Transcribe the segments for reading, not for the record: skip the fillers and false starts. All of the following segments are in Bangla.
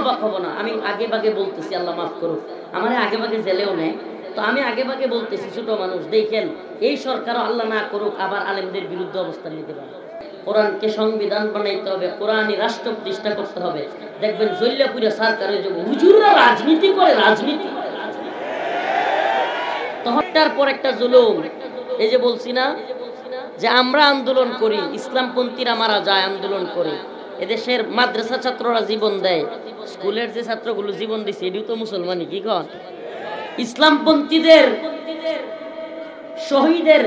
অবাক হব না, আমি আগে ভাগে বলতেছি, আল্লাহ মাফ করুক, আমার আগে ভাগে জেলেও নেয়। তো আমি আগে ভাগে বলতেছি, ছোট মানুষ দেখেন, এই সরকারও আল্লাহ না করুক আবার আলেমদের বিরুদ্ধে অবস্থান নিতে পারে। কোরআনকে সংবিধান বানাইতে হবে, কোরআনই রাষ্ট্র প্রতিষ্ঠা করতে হবে। দেখবেন জল্লাপুরে সরকারের যে হুজুররা রাজনীতি করে, রাজনীতি তহটার পর একটা জুলুম। এই যে বলছি না যে আমরা আন্দোলন করি, ইসলামপন্থীরা মারা যায় আন্দোলন করে। এদেশের মাদ্রাসা ছাত্ররা জীবন দেয়, স্কুলের যে ছাত্রগুলো জীবন দিচ্ছে এটিও তো মুসলমানই, কি কন? ইসলামপন্থীদের শহীদের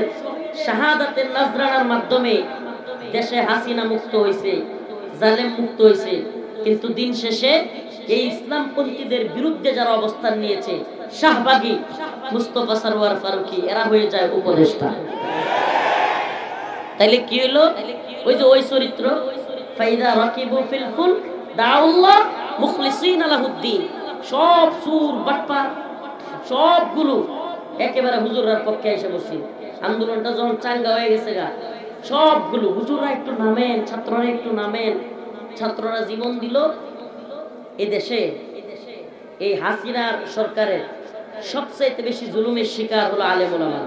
শাহাদাতের নাজরানার মাধ্যমে দেশে হাসিনা মুক্ত হয়েছে, জালেম মুক্ত হয়েছে। কিন্তু দিন শেষে এই ইসলামপন্থীদের বিরুদ্ধে যারা অবস্থান নিয়েছে, শাহবাগী, মুস্তফা সরওয়ার ফারুকী, এরা হয়ে যায় উপদেষ্টা। তাইলে কি হলো? ওই যে ওই চরিত্র, ফাইদা রাকিবু ফিল ফুলক দাউল্লাহ মুখলিসিনা লাহুদ্দিন, সব সুর বাটপার সবগুলো একেবারে হুজুররার পক্ষে এসে বসি। আন্দোলনটা যখন চাঙ্গা হয়ে গেছে গা, সবগুলো হুজুররা একটু নামেন, ছাত্ররা একটু নামেন। ছাত্ররা জীবন দিল। এদেশে এই হাসিনার সরকারের সবচেয়ে বেশি জুলুমের শিকার হলো আলেম ওলামা।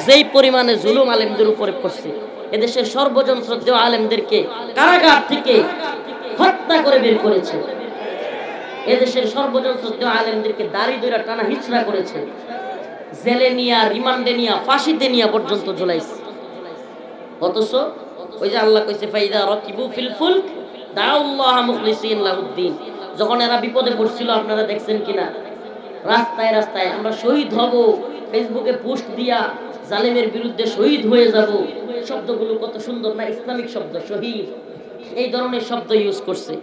যেই পরিমাণে জুলুম আলেমদের উপরে পড়ছে, এদেশের সর্বজন শ্রদ্ধেয় আলেমদেরকে কারাগার থেকে হত্যা করে বের করেছে। এদেশের সর্বজন শ্রদ্ধেয় আলেমদেরকে দাড়ি ধরে টানা হিচড়া করেছে, জেলে নিয়া, রিমান্ডে নিয়া, ফাঁসিতে নিয়া পর্যন্ত ঝুলাইছে। অথচ ওই যে আল্লাহ কইছে ফাইদা রাকিবু ফিল ফুলক দাউল্লাহ মুখলিসিন লাহুদ্দিন, যখন এরা বিপদে পড়ছিল, আপনারা দেখছেন কিনা রাস্তায় রাস্তায় আমরা শহীদ হব, ফেসবুকে পোস্ট দিয়া জালেমের বিরুদ্ধে শহীদ হয়ে যাব, শব্দগুলো কত সুন্দর না, ইসলামিক শব্দ, শহীদ, এই ধরনের শব্দ ইউজ করছে।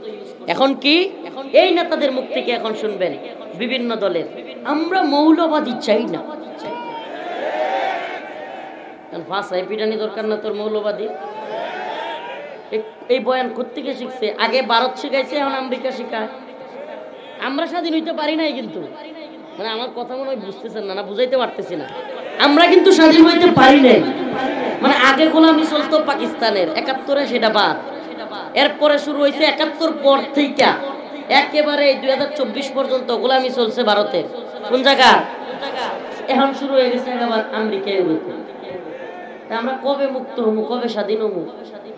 এখন কি এই নেতাদের মুখ থেকে এখন শুনবেন বিভিন্ন দলের, আমরা মৌলবাদী চাই না। ভাষায় পিটানি দরকার না তোর মৌলবাদী। এই বয়ান কোত্থেকে শিখছে? আগে ভারত শিখাইছে, এখন আমেরিকা শিখায়। আমরা স্বাধীন হইতে পারি নাই কিন্তু, মানে আমার কথা মনে হয় বুঝতেছেন না, না বুঝাইতে পারতেছি না। আমরা কিন্তু স্বাধীন হইতে পারি নাই, মানে আগে গোলামি চলতো পাকিস্তানের, ৭১-এ সেটা বাদ। এরপরে শুরু হয়েছে ৭১ পর থেকে একেবারে ২০২৪ পর্যন্ত গোলামি চলছে ভারতের। কোন জায়গা? এখন শুরু হয়ে গেছে আবার আমেরিকায় হইতে। আমরা কবে মুক্ত হবো, কবে স্বাধীন হবো?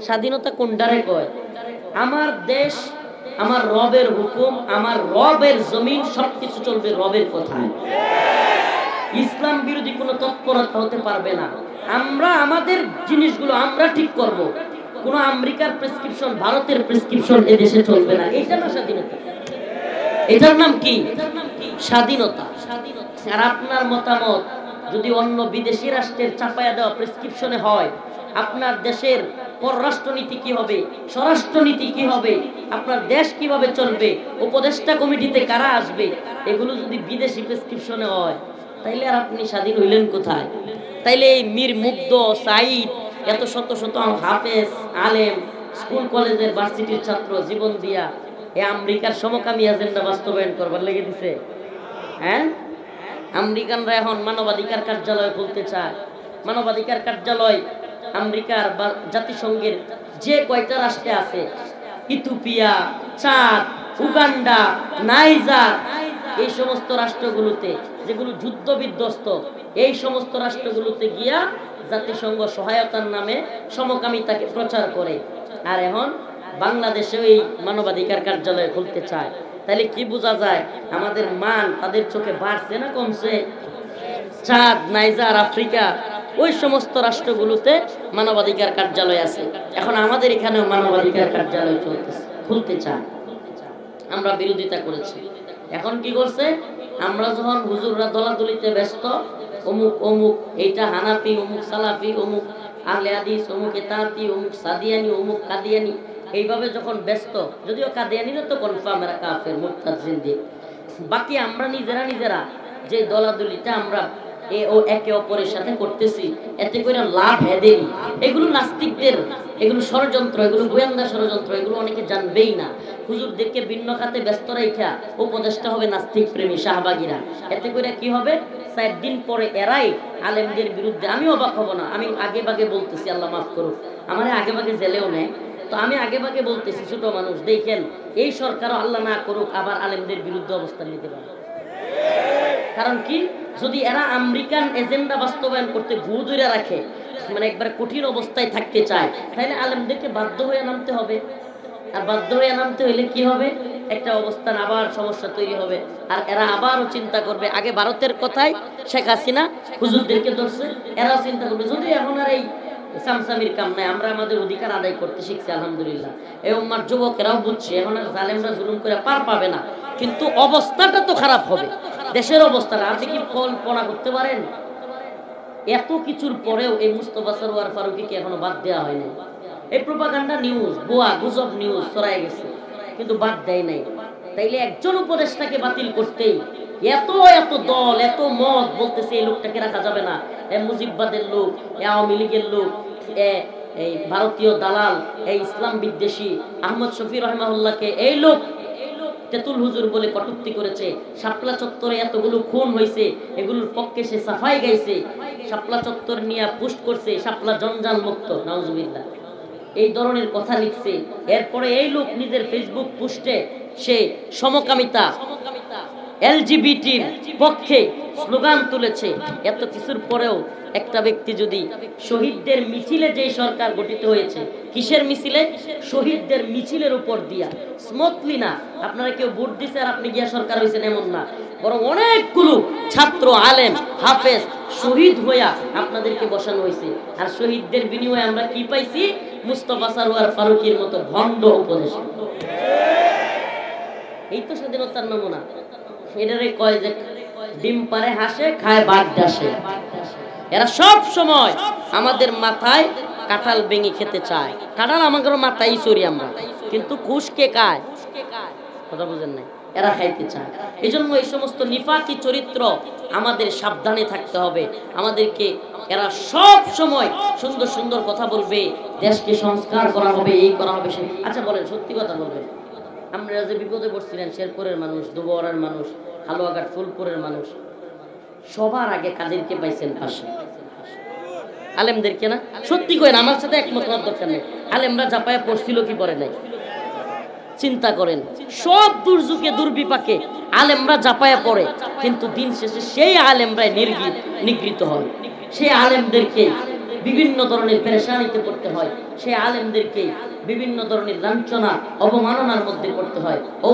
স্বাধীনতা কোনটারে কয়? আমার দেশ, আমার রবের হুকুম, আমার রবের জমিন, সবকিছু চলবে রবের কথায়। ইসলাম বিরোধী কোনো তৎপরতা হতে পারবে না। আমরা আমাদের জিনিসগুলো আমরা ঠিক করব। কোন আমেরিকার প্রেসক্রিপশন, ভারতের প্রেসক্রিপশন এদেশে চলবে না। এটা না স্বাধীনতা, এটার নাম কি? স্বাধীনতা। আর আপনার মতামত যদি অন্য বিদেশি রাষ্ট্রের চাপায়া দেওয়া প্রেসক্রিপশনে হয়, আপনার দেশের পররাষ্ট্রনীতি কি হবে, স্বরাষ্ট্রনীতি কি হবে, আপনার দেশ কিভাবে চলবে, উপদেষ্টা কমিটিতে কারা আসবে, এগুলো যদি বিদেশি প্রেসক্রিপশনে হয়, তাইলে আর আপনি স্বাধীন হইলেন কোথায়? তাইলে এই মীর মুগ্ধ, সাইদ, এত শত শত হাফেজ, আলেম, স্কুল কলেজের ভার্সিটির ছাত্র জীবন দিয়া এই আমেরিকার সমকামী এজেন্ডা বাস্তবায়ন করবার লেগে দিছে। হ্যাঁ, আমেরিকানরা এখন মানবাধিকার কার্যালয় খুলতে চায়। মানবাধিকার কার্যালয় আমেরিকার বা জাতিসংঘের যে কয়টা রাষ্ট্রে আছে, ইথিওপিয়া, চাদ, উগান্ডা, নাইজার, এই সমস্ত রাষ্ট্রগুলোতে যেগুলো যুদ্ধ বিধ্বস্ত, এই সমস্ত রাষ্ট্রগুলোতে গিয়া জাতিসংঘ সহায়তার নামে সমকামিতাকে প্রচার করে। আর এখন বাংলাদেশে এই মানবাধিকার কার্যালয় খুলতে চায়। তাহলে কি বোঝা যায় আমাদের মান তাদের চোখে বাড়ছে না কমছে? চাঁদ, নাইজার, আফ্রিকা, ওই সমস্ত রাষ্ট্রগুলোতে মানবাধিকার কার্যালয় আছে। এখন আমাদের এখানেও মানবাধিকার কার্যালয় চলতেছে, খুলতে চায়। আমরা বিরোধিতা করেছি। এখন কি করছে? আমরা যখন হুজুররা দলাদলিতে ব্যস্ত, অমুক অমুক, এইটা হানাফি, অমুক সালাফি, অমুক আহলে হাদিস, অমুক ইতাআতি, অমুক সাদিয়ানি, অমুক কাদিয়ানি, এইভাবে যখন ব্যস্ত, যদিও কাদিয়ানিরা তো কনফার্ম এরা কাফের, মুরতাদ, জিন্দিক। বাকি আমরা নিজেরা যে দলাদলিটা আমরা একে অপরের সাথে করতেছি, এতে করে লাভ হেদেরই। এগুলো নাস্তিকদের, এগুলো ষড়যন্ত্র, এগুলো গোয়েন্দা ষড়যন্ত্র, এগুলো অনেকে জানবেই না। হুজুরদেরকে ভিন্ন খাতে ব্যস্ত রাখা উপদেষ্টা হবে নাস্তিক প্রেমী শাহবাগীরা। এতে করে কি হবে? 4 দিন পরে এরাই আলেমদের বিরুদ্ধে, আমি অবাক হব না, আমি আগে ভাগে বলতেছি, আল্লাহ মাফ করুক, আমার আগে ভাগে জেলেও নেয়। তো আমি আগে ভাগে বলতেছি, ছোট মানুষ দেখেন, এই সরকারও আল্লাহ না করুক আবার আলেমদের বিরুদ্ধে অবস্থান নিতে পারে। কারণ কি, যদি এরা আমেরিকান এজেন্ডা বাস্তবায়ন করতে ভূ ধরে রাখে, মানে একবার কঠিন অবস্থায় থাকতে চায়, তাহলে আলেমদেরকে বাধ্য হয়ে নামতে হবে। আর বাধ্য হয়ে নামতে হইলে কি হবে, একটা অবস্থান আবার সমস্যা তৈরি হবে। আর এরা আবারও চিন্তা করবে, আগে ভারতের কথায় শেখ হাসিনা হুজুরদেরকে ধরছে, এরাও চিন্তা করবে যদি এখন আর এই সামসামির কাম নাই, আমরা আমাদের অধিকার আদায় করতে শিখছি আলহামদুলিল্লাহ। এই উম্মার যুবকেরাও বুঝছে এখন আর জালেমরা জুলুম করে পার পাবে না, কিন্তু অবস্থাটা তো খারাপ হবে, দেশের অবস্থাটা। আপনি কি কল্পনা করতে পারেন এত কিছুর পরেও এই মুস্তফা সরওয়ার ফারুকীকে এখনো বাদ দেওয়া হয়নি? এই প্রোপাগান্ডা নিউজ, ভুয়া গুজব নিউজ ছড়ায় গেছে, কিন্তু বাদ দেয় নাই। তাইলে একজন উপদেষ্টাকে বাতিল করতেই এত এত দল, এত মত বলতেছে এই লোকটাকে রাখা যাবে না, এ মুজিববাদের লোক, এ আওয়ামী লীগের লোক, এই ভারতীয় দালাল, এই ইসলাম বিদ্বেষী আহমদ শফি রহমাহুল্লাহকে এই লোক তেতুল হুজুর বলে কটূক্তি করেছে। শাপলা চত্বরে এতগুলো খুন হয়েছে, এগুলোর পক্ষে সে সাফাই গাইছে, শাপলা চত্বর নিয়ে পোস্ট করছে, শাপলা জঞ্জাল মুক্ত, নাউজুবিল্লাহ, এই ধরনের কথা লিখছে। এরপরে এই লোক নিজের ফেসবুক পোস্টে সে সমকামিতা, এলজিবিটির পক্ষে স্লোগান তুলেছে। এত কিছুর পরেও একটা ব্যক্তি যদি শহীদদের মিছিলে, যে সরকার গঠিত হয়েছে কিসের মিছিলে, শহীদদের মিছিলের উপর দিয়া স্মুথলি না, আপনারা কেউ ভোট দিছে আর আপনি গিয়া সরকার হয়েছেন এমন না, বরং অনেকগুলো ছাত্র আলেম হাফেজ শহীদ হইয়া আপনাদেরকে বসানো হয়েছে। আর শহীদদের বিনিময়ে আমরা কি পাইছি? মুস্তফা সরওয়ার ফারুকীর মতো ভণ্ড উপদেশ। এই তো স্বাধীনতার নমুনা। এটারে কয় যে ডিম পারে হাসে, খায় বাঘ ডাসে। এরা সব সময় আমাদের মাথায় কাঁঠাল ভেঙে খেতে চায়। কাঁঠাল আমাদের মাথায় চড়ি আমরা, কিন্তু ঘুষ কে খায়? কথা বুঝেন নাই, এরা খাইতে চায়। এই জন্য এই সমস্ত নিফাকি চরিত্র আমাদের সাবধানে থাকতে হবে। আমাদেরকে এরা সব সময় সুন্দর সুন্দর কথা বলবে, দেশকে সংস্কার করা হবে, এই করা হবে সে। আচ্ছা বলেন, সত্যি কথা বলবেন, আমরা যে বিপদে পড়ছিলেন, শেরপুরের মানুষ, দুবরার মানুষ, হালুয়াঘাট ফুলপুরের মানুষ, সবার আগে কাদেরকে পাইছেন পাশে? আলেমদেরকে না? সত্যি করেন, আমার সাথে একমত হওয়ার দরকার নেই। আলেমরা জাপায়া পড়ছিল কি পড়ে নাই? চিন্তা করেন, সব দুর্যোগে দুর্বিপাকে আলেমরা জাপায়া পড়ে, কিন্তু দিন শেষে সেই আলেমরাই নিগৃহীত হয়। সেই আলেমদেরকে বিভিন্ন ধরনের পেরেশানিতে পড়তে হয়, সেই আলেমদেরকে বিভিন্ন ধরনের লাঞ্ছনা অবমাননার মধ্যে পড়তে হয়। ও